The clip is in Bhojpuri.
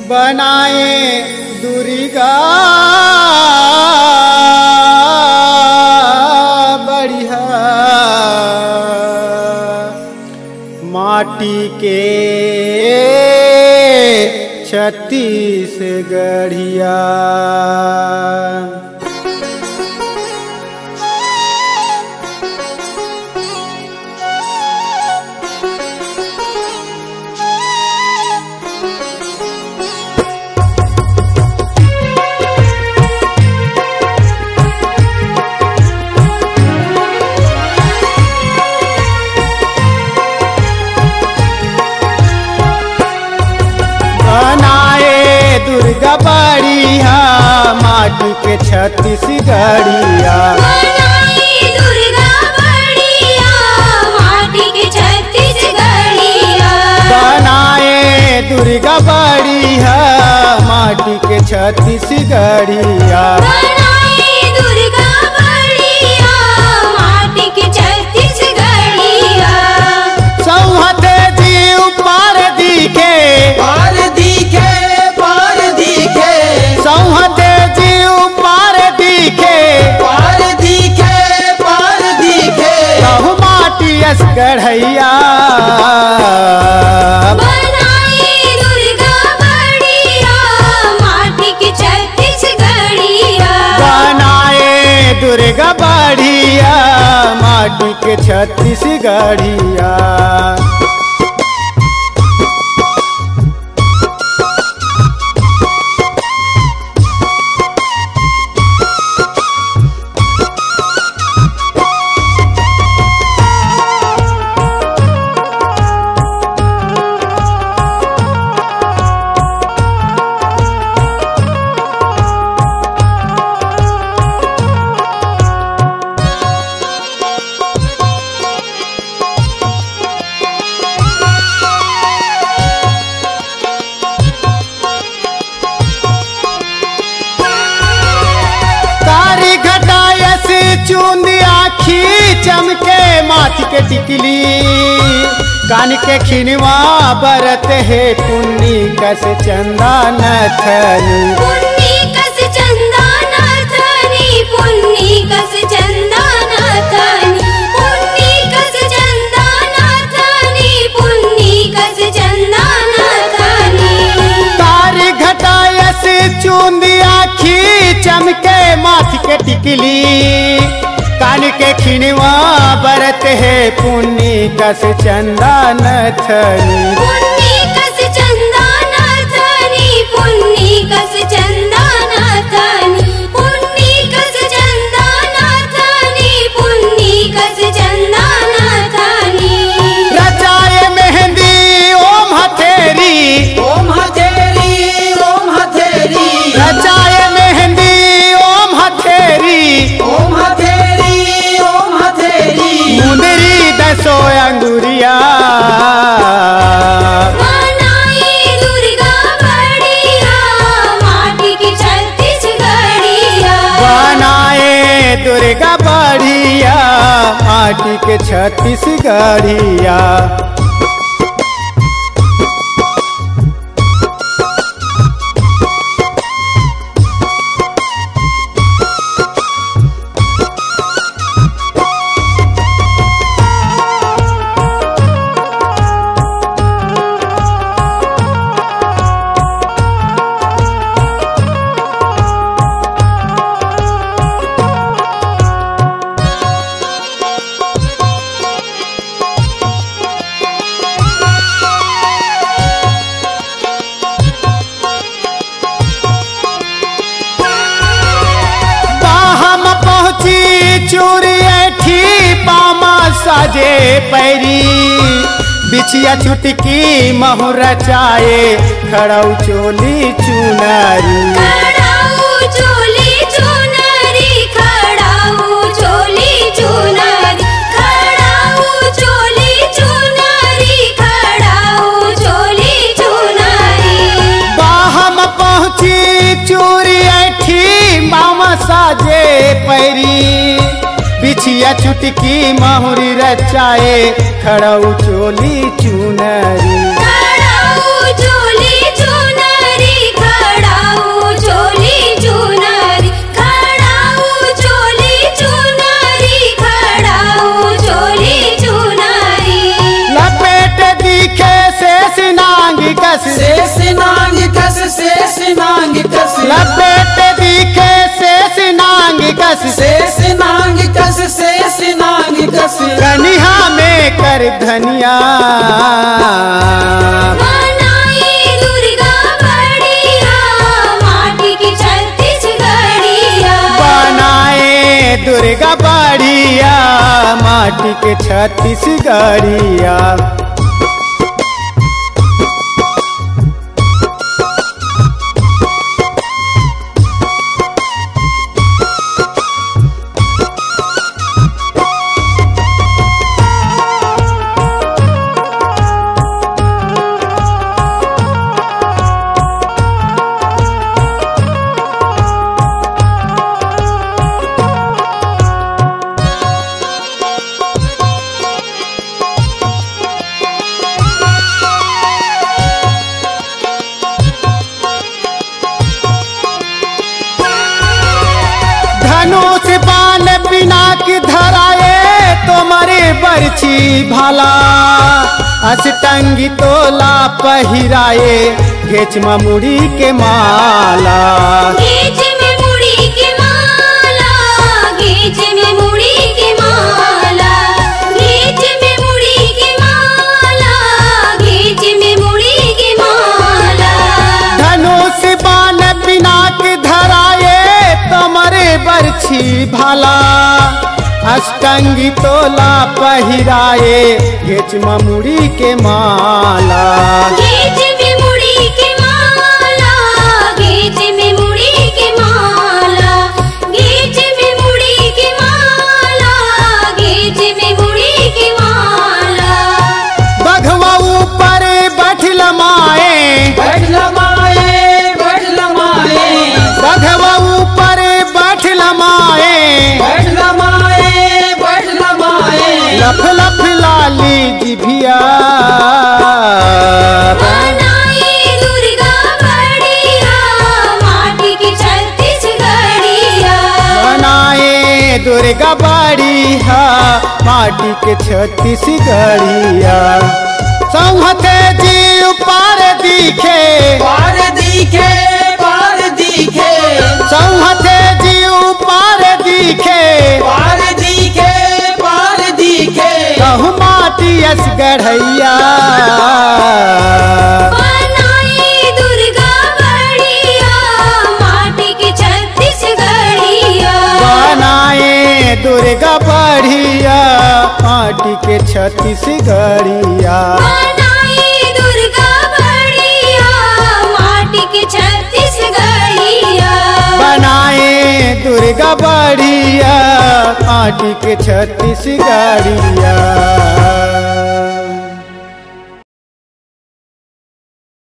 बनाए दुर्गा बढ़िया माटी के छत्तीसगढ़िया। बनाए दुर्गा बढ़िया माटी के छत्तीसगढ़िया। बनाए दुर्गा बढ़िया माटी के छत्तीसगढ़िया। बनाए दुर्गा बढ़िया माटी के छत्तीसगढ़िया। बनाए दुर्गा बढ़िया माटी के छत्तीसगढ़िया। सौहते जीव पार दिखे सौहते जीव पार दिखे कहु माटी अस गढ़ैया। बनाए दुर्गा बढ़िया माटी के छत्तीसगढ़िया। बनाए दुर्गा बढ़िया माटी के छत्तीसगढ़िया। चूंदी आखी चमके माथ के टिकली कान के खिनवा बरत है पुन्नी कस चंदा नथनी। पुन्नी कस चंदा नथनी पुन्नी कस चंदा नथनी पुन्नी कस चंदा नथनी पुन्नी कस चंदा नथनी। कार घटायस चूंदी आखी चमके माथ के टिकली कान के खिनवा बरत है पुन्नी कस चंदा नथनी। पुन्नी कस चंदा नथनी पुन्नी कस चंदा नथनी पुन्नी कस चंदा नथनी पुन्नी कस चंदा नथनी। रचाए मेहंदी ओम हथेरी रचाए मेहंदी ओम हथेरी मुंदरी दसो अंगुरिया। बनाए दुर्गा बढ़िया माटी के छत्तीसगढ़िया। बनाए दुर्गा बढ़िया माटी के छत्तीसगढ़िया। चूरी ऐठी पामा साजे पैरी बिछिया छुटकी महु रचाए खड़ऊ चोली चुनरी। खड़ाऊ चोली चुनरी खड़ाऊ चोली चुनरी खड़ाऊ चोली चुनरी खड़ाऊ चोली चुनरी। बाहम पहुँची चूरी ऐठी मामा साजे पैरी बिछिया चुटकी माहुरी रचाए खड़ऊ चोली चुनरी। खड़ाऊ चोली चुनरी धनिया। बनाए दुर्गा बढ़िया माटी की 36 गड़िया। बनाए दुर्गा बढ़िया माटी के 36 गड़िया। धनुष बाण पिनाक धराए तुम्हारे बरछी भाला। अष्टंगी तोला पहिराए घेच मुड़ी के माला। घेच में मुड़ी के माला। घेच में मुड़ी के माला। घेच में मुड़ी के माला। घेच में मुड़ी के माला। धनुष बाण पिनाक धराए तुम्हारे बरछी भाला। अष्टंगी तोला पहिराए घेच मुड़ी के माला। घेच में मुड़ी के माला। घेच में मुड़ी के माला। घेच में मुड़ी के माला। घेच में मुड़ी के माला। बघवा ऊपर बैठल माए। बघवा ऊपर बैठल माए। लफ लफ लाली जिभिया। बनाए दुर्गा बढ़िया माटी की 36 गड़िया। बनाए दुर्गा बढ़िया माटी के 36 गड़िया। संहते जीव पार दिखे। संहते जीव पार दिखे। कहूँ माटी यस गढ़ैया। बनाए दुर्गा बढ़िया माटी की 36 गड़िया। बनाए दुर्गा बढ़िया माटी के 36 गड़िया। बनाए दुर्गा बढ़िया माटी की 36 गड़िया। बनाए दुर्गा बढ़िया माटी के 36 गड़िया।